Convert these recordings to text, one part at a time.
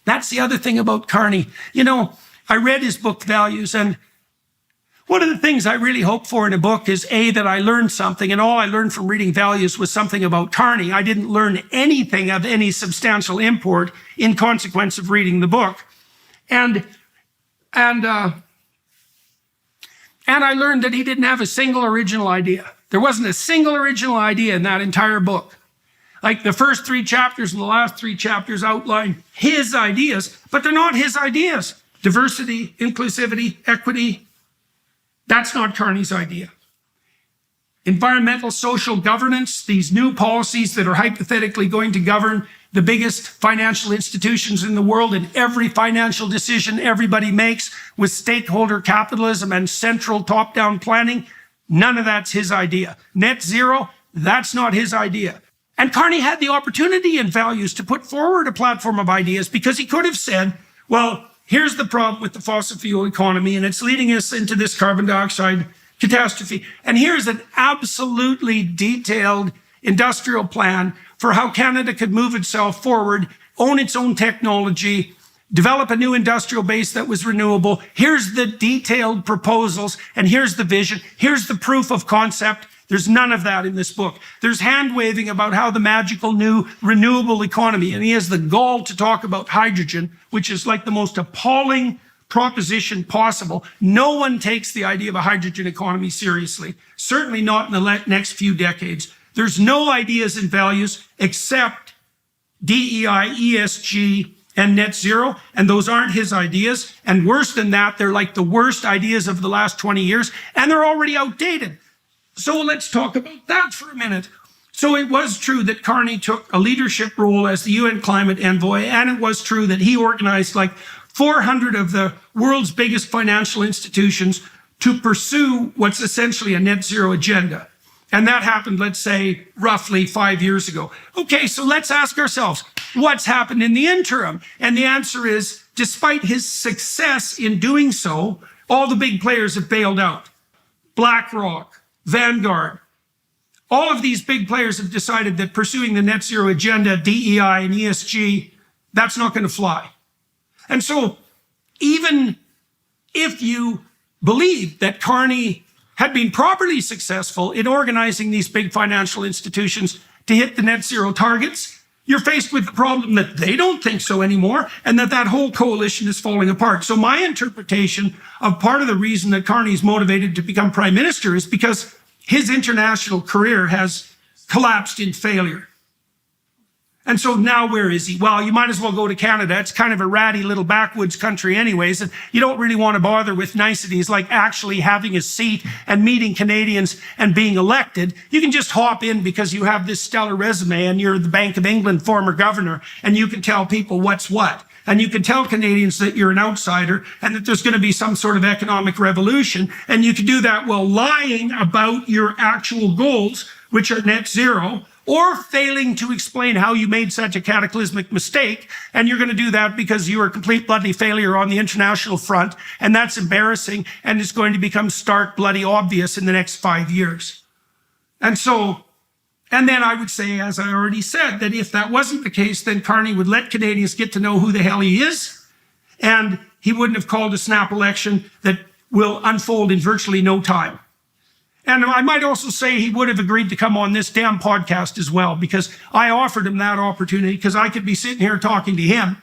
That's the other thing about Carney. You know, I read his book, Values, and one of the things I really hope for in a book is, A, that I learned something, and all I learned from reading Values was something about Carney. I didn't learn anything of any substantial import in consequence of reading the book. And I learned that he didn't have a single original idea. There wasn't a single original idea in that entire book. Like the first 3 chapters and the last 3 chapters outline his ideas, but they're not his ideas. Diversity, inclusivity, equity, that's not Carney's idea. Environmental social governance, these new policies that are hypothetically going to govern the biggest financial institutions in the world, and every financial decision everybody makes with stakeholder capitalism and central top-down planning, none of that's his idea. Net zero, that's not his idea. And Carney had the opportunity in Values to put forward a platform of ideas, because he could have said, well, here's the problem with the fossil fuel economy, and it's leading us into this carbon dioxide catastrophe. And here's an absolutely detailed industrial plan for how Canada could move itself forward, own its own technology, develop a new industrial base that was renewable. Here's the detailed proposals, and here's the vision. Here's the proof of concept. There's none of that in this book. There's hand-waving about how the magical new renewable economy, and he has the gall to talk about hydrogen, which is like the most appalling proposition possible. No one takes the idea of a hydrogen economy seriously, certainly not in the next few decades. There's no ideas and values except DEI, ESG, and net zero, and those aren't his ideas. And worse than that, they're like the worst ideas of the last 20 years, and they're already outdated. So let's talk about that for a minute. So it was true that Carney took a leadership role as the UN climate envoy, and it was true that he organized like 400 of the world's biggest financial institutions to pursue what's essentially a net zero agenda. And that happened, let's say, roughly 5 years ago. Okay, so let's ask ourselves, what's happened in the interim? And the answer is, despite his success in doing so, all the big players have bailed out. BlackRock, Vanguard, all of these big players have decided that pursuing the net zero agenda, DEI and ESG, that's not going to fly. And so even if you believe that Carney had been properly successful in organizing these big financial institutions to hit the net zero targets, you're faced with the problem that they don't think so anymore, and that whole coalition is falling apart. So my interpretation of part of the reason that Carney is motivated to become prime minister is because his international career has collapsed in failure. And so now where is he? Well, you might as well go to Canada. It's kind of a ratty little backwoods country anyways, and you don't really want to bother with niceties like actually having a seat and meeting Canadians and being elected. You can just hop in because you have this stellar resume and you're the Bank of England former governor, and you can tell people what's what. And you can tell Canadians that you're an outsider and that there's going to be some sort of economic revolution. And you can do that while lying about your actual goals, which are net zero, or failing to explain how you made such a cataclysmic mistake. And you're going to do that because you are a complete bloody failure on the international front. And that's embarrassing. And it's going to become stark, bloody obvious in the next 5 years. And then I would say, as I already said, that if that wasn't the case, then Carney would let Canadians get to know who the hell he is. And he wouldn't have called a snap election that will unfold in virtually no time. And I might also say he would have agreed to come on this damn podcast as well, because I offered him that opportunity because I could be sitting here talking to him.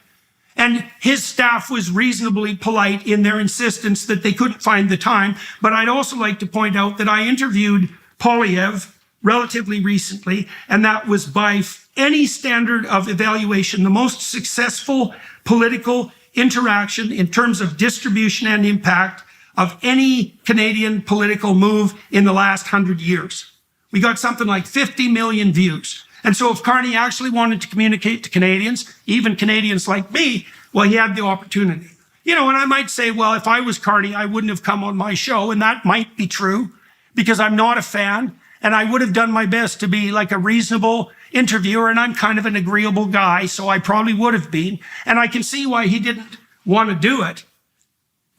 And his staff was reasonably polite in their insistence that they couldn't find the time. But I'd also like to point out that I interviewed Poilievre relatively recently, and that was by any standard of evaluation, the most successful political interaction in terms of distribution and impact of any Canadian political move in the last 100 years. We got something like 50 million views. And so if Carney actually wanted to communicate to Canadians, even Canadians like me, well, he had the opportunity. You know, and I might say, well, if I was Carney, I wouldn't have come on my show, and that might be true because I'm not a fan. And I would have done my best to be like a reasonable interviewer, and I'm kind of an agreeable guy, so I probably would have been. And I can see why he didn't want to do it,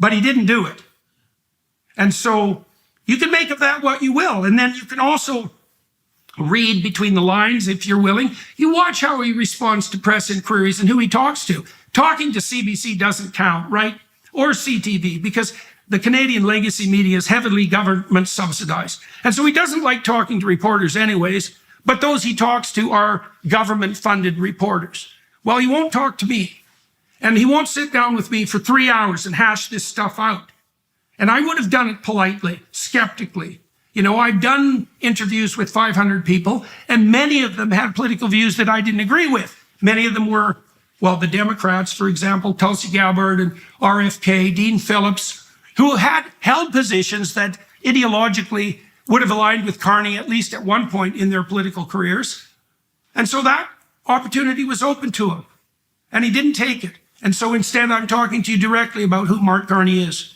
but he didn't do it. And so you can make of that what you will. And then you can also read between the lines if you're willing. You watch how he responds to press inquiries and who he talks to. Talking to CBC doesn't count, right? Or CTV, because the Canadian legacy media is heavily government subsidized. And so he doesn't like talking to reporters anyways, but those he talks to are government funded reporters. Well, he won't talk to me. And he won't sit down with me for 3 hours and hash this stuff out. And I would have done it politely, skeptically. You know, I've done interviews with 500 people, and many of them had political views that I didn't agree with. Many of them were, well, the Democrats, for example, Tulsi Gabbard and RFK, Dean Phillips, who had held positions that ideologically would have aligned with Carney at least at one point in their political careers. And so that opportunity was open to him, and he didn't take it. And so instead, I'm talking to you directly about who Mark Carney is.